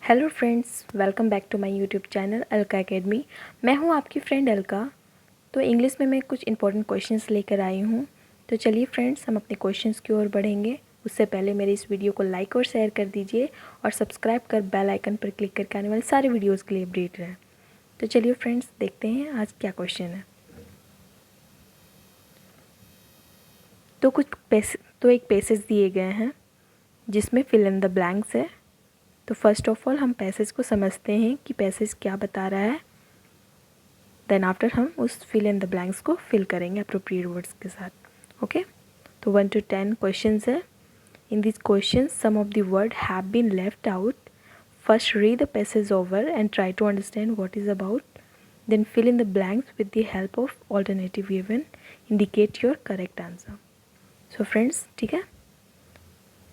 Hello friends, welcome back to my YouTube channel Alka academy. मैं हूं आपकी फ्रेंड अलका। तो इंग्लिश में मैं कुछ इंपॉर्टेंट क्वेश्चंस लेकर आई हूं। तो चलिए फ्रेंड्स, हम अपने क्वेश्चंस की ओर बढ़ेंगे। उससे पहले मेरे इस वीडियो को लाइक और शेयर कर दीजिए और सब्सक्राइब कर बेल आइकन पर क्लिक करके आने वाले सारे वीडियोज़ के लिए अपडेट रहें। तो चलिए फ्रेंड्स, देखते हैं आज क्या क्वेश्चन है। तो एक पैसेज दिए गए हैं जिसमें फिल इन द ब्लैंक्स है। तो फर्स्ट ऑफ ऑल हम पैसेज को समझते हैं कि पैसेज क्या बता रहा है। देन आफ्टर हम उस फिल इन द ब्लैंक्स को फिल करेंगे अप्रोप्रिएट वर्ड्स के साथ। ओके, तो 1 to 10 क्वेश्चंस है। In this questions some of the word have been left out. First read the passage over and try to understand what is about, then fill in the blanks with the help of alternative given. Indicate your correct answer. So friends, ठीक है,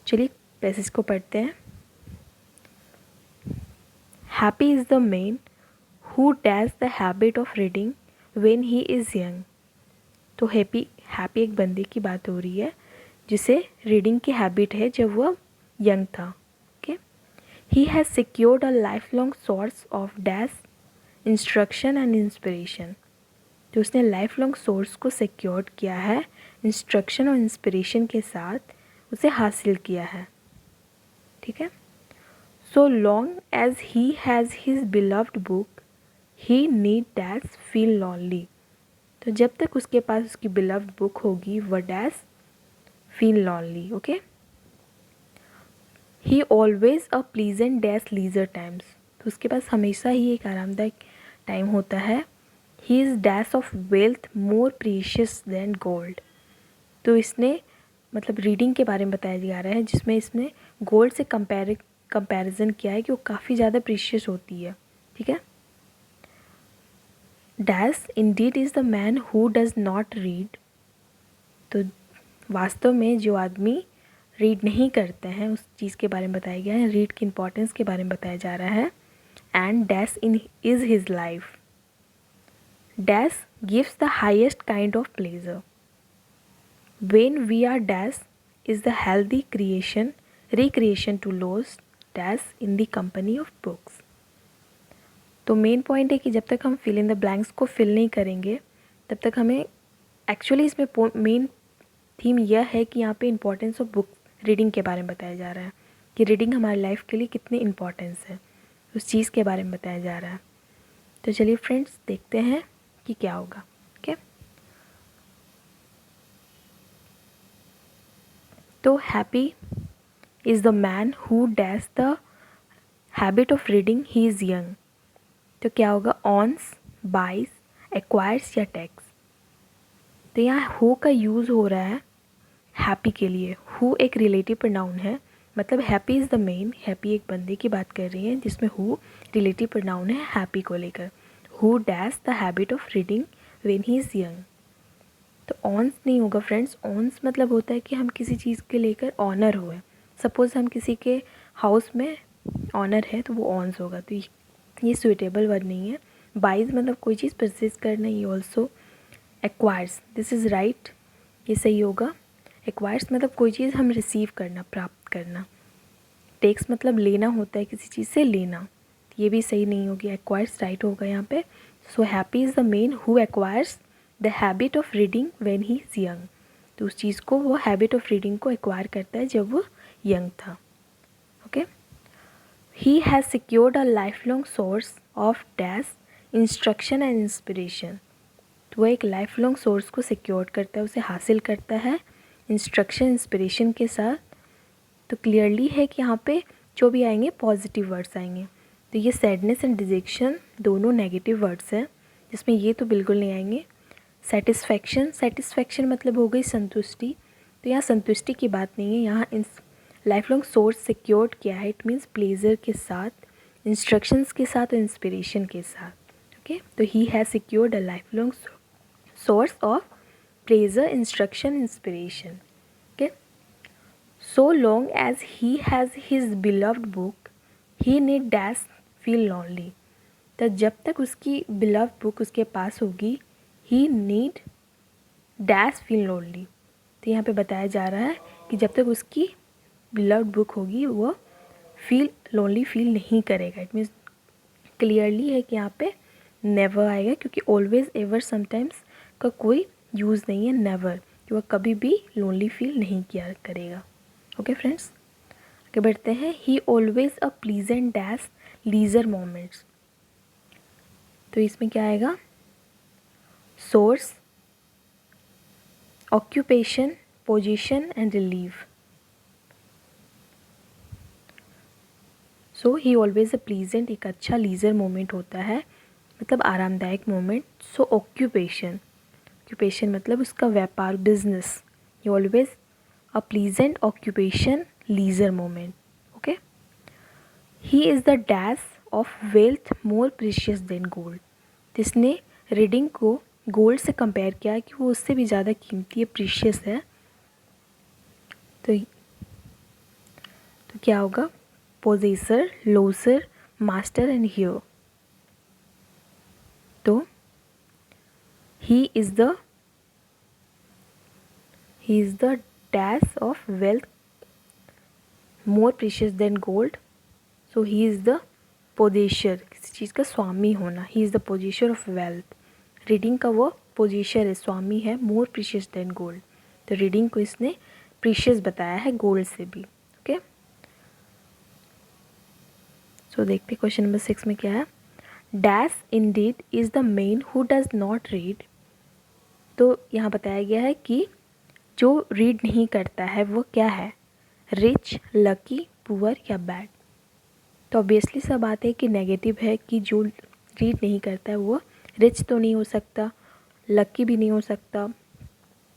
चलिए passage को पढ़ते हैं। Happy is the man who has the habit of reading when he is young। तो happy एक बंदे की बात हो रही है जिसे रीडिंग की हैबिट है जब वह यंग था। Okay, he has secured a life long source of dash instruction and inspiration. तो उसने लाइफ लॉन्ग सोर्स को सिक्योर्ड किया है, इंस्ट्रक्शन और इंस्पिरेशन के साथ उसे हासिल किया है। ठीक है, so long as he has his beloved book he need dash feel lonely. तो जब तक उसके पास उसकी बिलव्ड बुक होगी वह dash feel lonely. Okay, he always a pleasant dash leisure times. तो उसके पास हमेशा ही एक आरामदायक टाइम होता है। He is dash of wealth more precious than gold. तो इसने मतलब रीडिंग के बारे में बताया जा रहा है जिसमें इसने गोल्ड से कंपैरिजन किया है कि वो काफ़ी ज़्यादा प्रीशियस होती है। ठीक है, dash Indeed is the man who does not read. तो वास्तव में जो आदमी रीड नहीं करते हैं उस चीज़ के बारे में बताया गया है, रीड की इम्पोर्टेंस के बारे में बताया जा रहा है। And dash in is his life. Dash gives the highest kind of pleasure. When we are dash is the healthy creation recreation to lose dash in the company of books. तो main point है कि जब तक हम fill in the blanks को fill नहीं करेंगे तब तक हमें एक्चुअली इसमें मेन थीम यह है कि यहाँ पे इम्पोर्टेंस ऑफ बुक रीडिंग के बारे में बताया जा रहा है कि रीडिंग हमारी लाइफ के लिए कितनी इम्पोर्टेंस है, उस चीज़ के बारे में बताया जा रहा है। तो चलिए फ्रेंड्स, देखते हैं कि क्या होगा। ओके, तो happy is the man who dash the habit of reading he is young. तो क्या होगा, ऑन्स, बाइज, एक्वायर्स या टैक्स। तो यहाँ हु का यूज़ हो रहा है हैप्पी के लिए। हु एक रिलेटिव प्रोनाउन है, मतलब happy is the main. Happy एक बंदे की बात कर रही है जिसमें हु रिलेटिव प्रोनाउन है हैप्पी को लेकर। Who dash the habit of reading when he is young. तो ऑन्स नहीं होगा फ्रेंड्स। ऑन्स मतलब होता है कि हम किसी चीज़ के लेकर ऑनर हुए। सपोज़ हम किसी के हाउस में ऑनर है तो वो ऑन्स होगा। तो ये सुइटेबल वर्ड नहीं है। बाइज मतलब कोई चीज़ परचेज करना। ये also acquires, this is right, ये सही होगा। एक्वायर्स मतलब कोई चीज़ हम रिसीव करना, प्राप्त करना। टेक्स मतलब लेना होता है, किसी चीज़ से लेना। ये भी सही नहीं होगी, एक्वायर्स राइट होगा यहाँ पे। So happy is the man who acquires the habit of reading when he is young. तो उस चीज़ को, वो हैबिट ऑफ रीडिंग को एक्वायर करता है जब वो यंग था। Okay, he has secured a life long source of dash instruction and inspiration. तो वह एक लाइफ लॉन्ग सोर्स को सिक्योर करता है, उसे हासिल करता है इंस्ट्रक्शन इंस्पिरेशन के साथ। तो क्लियरली है कि यहाँ पे जो भी आएंगे पॉजिटिव वर्ड्स आएंगे। तो ये सैडनेस एंड डिजेक्शन दोनों नेगेटिव वर्ड्स हैं, जिसमें ये तो बिल्कुल नहीं आएंगे। सेटिस्फैक्शन, सेटिस्फैक्शन मतलब हो गई संतुष्टि। तो यहाँ संतुष्टि की बात नहीं है, यहाँ in life long source secured किया है। इट मीन्स प्लेजर के साथ, इंस्ट्रक्शंस के साथ और इंस्पिरेशन के साथ। ओके, तो he has secured a life long source of pleasure, instruction, inspiration. Okay, so long as he has his beloved book he need dash feel lonely। तो जब तक उसकी beloved book उसके पास होगी he need dash feel lonely। तो यहाँ पे बताया जा रहा है कि जब तक उसकी beloved book होगी वो फील लोनली फील नहीं करेगा। इट मीन्स क्लियरली है कि यहाँ पे नेवर आएगा, क्योंकि ऑलवेज एवर समटाइम्स का कोई यूज़ नहीं है नेवर, कि वह कभी भी लोनली फील नहीं किया करेगा। ओके फ्रेंड्स, आगे बढ़ते हैं। He always a pleasant dash leisure moments. तो इसमें क्या आएगा? Source, occupation, position and relief. So he always a pleasant, एक अच्छा लीजर मोमेंट होता है, मतलब आरामदायक मोमेंट। सो ऑक्यूपेशन, ऑक्यूपेशन मतलब उसका व्यापार, business. He always a pleasant occupation leisure moment. Okay. He is the dash of wealth more precious than gold. जिसने रीडिंग को गोल्ड से कंपेयर किया कि वो उससे भी ज़्यादा कीमती है, प्रीशियस है। तो क्या होगा? Possessor, loser, master and here. तो he is the dash of wealth more precious than gold. So he is the possessor, किसी चीज़ का स्वामी होना। He is the possessor of wealth. Reading का वो पोजेसर है, स्वामी है, मोर प्रीशियस देन गोल्ड। तो रीडिंग को इसने प्रीशियस बताया है गोल्ड से भी। ओके। सो देखते क्वेश्चन नंबर 6 में क्या है। Dash Indeed is the man who does not read. तो यहाँ बताया गया है कि जो रीड नहीं करता है वो क्या है? रिच, लकी, पुअर या बैड। तो ऑब्वियसली सा बात है कि नेगेटिव है, कि जो रीड नहीं करता है वो रिच तो नहीं हो सकता, लकी भी नहीं हो सकता,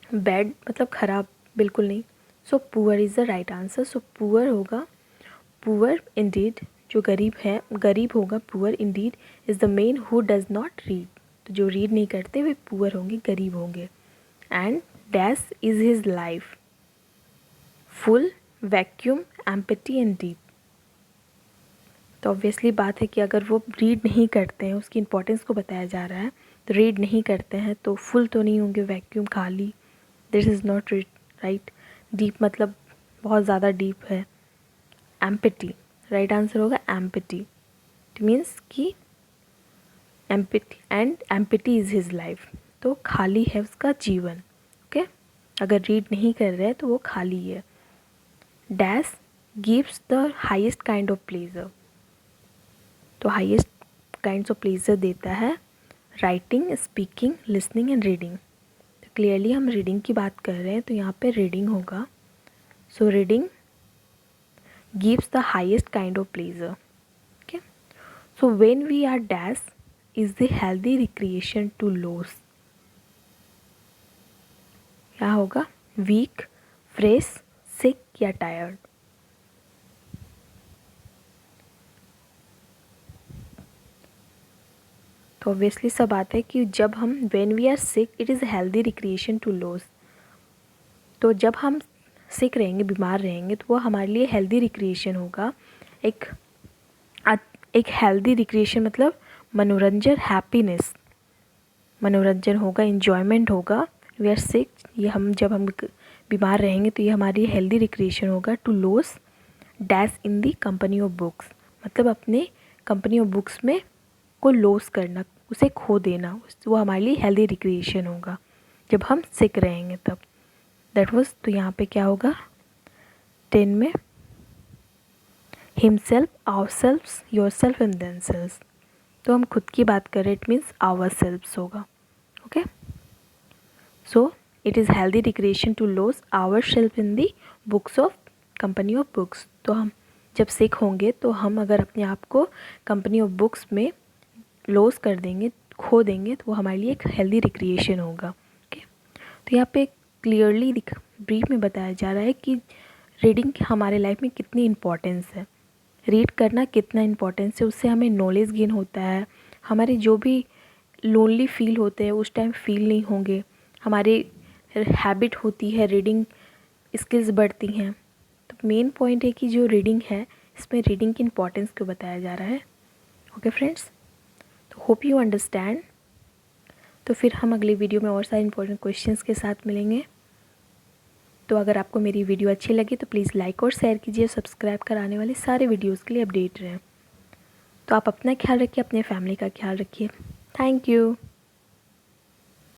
बैड मतलब ख़राब बिल्कुल नहीं। So poor is the right answer. So poor होगा, पुअर इंडीड, जो गरीब है, गरीब होगा। Poor Indeed is the man who does not read. तो जो रीड नहीं करते वे पुअर होंगे, गरीब होंगे। And dash is his life, full, vacuum, empty and deep. तो ऑब्वियसली बात है कि अगर वो रीड नहीं करते हैं, उसकी इंपॉर्टेंस को बताया जा रहा है, तो रीड नहीं करते हैं तो फुल तो नहीं होंगे, वैक्यूम, खाली, this is not right. Deep मतलब बहुत ज़्यादा डीप है। एम्पटी, राइट आंसर होगा एम्पटी। इट मीन्स कि empty, and empty is his life, तो खाली है उसका जीवन। ओके। अगर रीड नहीं कर रहे हैं तो वो खाली है। Dash gives the highest kind of pleasure. तो हाईएस्ट काइंड्स ऑफ प्लेजर देता है writing, speaking, listening and reading. तो क्लियरली हम रीडिंग की बात कर रहे हैं, तो यहाँ पे रीडिंग होगा। So reading gives the highest kind of pleasure. Okay. So when we are dash is the healthy recreation to lose. क्या होगा? वीक, फ्रेश, सिक या टायर्ड। तो ऑब्वियसली सब बात है कि जब हम when we are sick it is healthy recreation to lose. तो जब हम सिक रहेंगे, बीमार रहेंगे, तो वो हमारे लिए हेल्दी रिक्रिएशन होगा। एक हेल्दी रिक्रिएशन मतलब मनोरंजन, हैप्पीनेस, मनोरंजन होगा, इन्जॉयमेंट होगा। वी आर सिक, ये हम जब हम बीमार रहेंगे तो ये हमारी हेल्दी रिक्रिएशन होगा। To lose dash in the company of books, मतलब अपने कंपनी ऑफ बुक्स में को लॉस करना, उसे खो देना, वो हमारे लिए हेल्दी रिक्रिएशन होगा जब हम सिक रहेंगे तब। दैट वाज, तो यहाँ पे क्या होगा 10 में? Himself, ourselves, yourself and themselves. तो हम खुद की बात करें, इट मीन्स आवरसेल्व्स होगा। Okay. So it is healthy recreation to lose ourself in the books of company of books. तो हम जब सिक होंगे तो हम अगर अपने आप को कंपनी ऑफ बुक्स में लॉस कर देंगे, खो देंगे, तो वो हमारे लिए एक हेल्दी रिक्रिएशन होगा। ओके। तो यहाँ पे क्लियरली ब्रीफ में बताया जा रहा है कि रीडिंग हमारे लाइफ में कितनी इम्पोर्टेंस है, रीड करना कितना इम्पोर्टेंस है। उससे हमें नॉलेज गेन होता है, हमारे जो भी लोनली फील होते हैं उस टाइम फील नहीं होंगे, हमारी हैबिट होती है, रीडिंग स्किल्स बढ़ती हैं। तो मेन पॉइंट है कि जो रीडिंग है इसमें रीडिंग की इम्पोर्टेंस को बताया जा रहा है। ओके फ्रेंड्स, तो होप यू अंडरस्टैंड। तो फिर हम अगली वीडियो में और सारे इंपॉर्टेंट क्वेश्चंस के साथ मिलेंगे। तो अगर आपको मेरी वीडियो अच्छी लगी तो प्लीज़ लाइक और शेयर कीजिए, सब्सक्राइब कराने वाले सारे वीडियोज़ के लिए अपडेट रहें। तो आप अपना ख्याल रखिए, अपने फैमिली का ख्याल रखिए। Thank you.